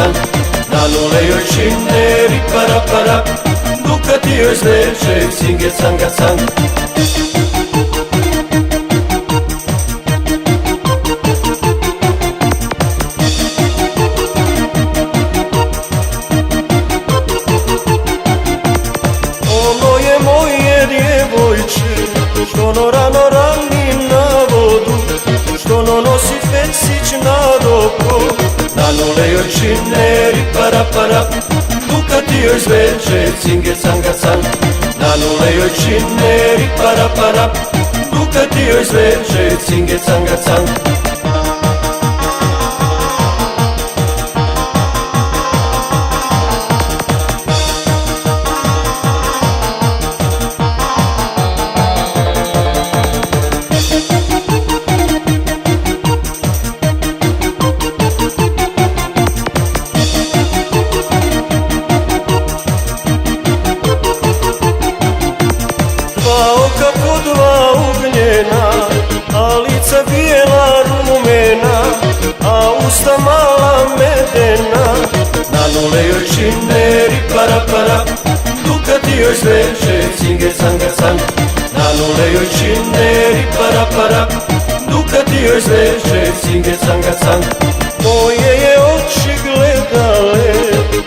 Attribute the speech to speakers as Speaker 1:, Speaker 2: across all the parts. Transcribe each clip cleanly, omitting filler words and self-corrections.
Speaker 1: cang. Na nule joj čine ripara para, Ducati joj zleče cinge canga cang. Ono je moje djevojče, što no rano rani na vodu, što no nosi fecić na doko. Na nule joj čine ripara para, Ducati joj zveče cinge canga cang. Na nule joj čine ripara para, Ducati joj zveče cinge canga cang. Oka po dva ugljena, a lica bijela rumena, a usta mala medena. Na nule joj čine ripara para, Ducati joj zveče cinge canga cang. Na nule joj čine ripara para, Ducati joj zveče cinge canga cang. Moje je oči gledale,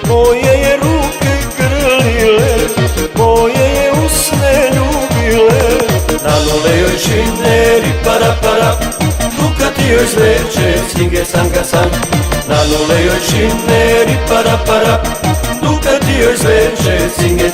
Speaker 1: moje je ruke grlile, moje je usne ljubile. Na nule joj čine ripara para, Ducati joj zveče cinge canga cang. Na nule joj čine ripara para, Ducati joj zveče cinge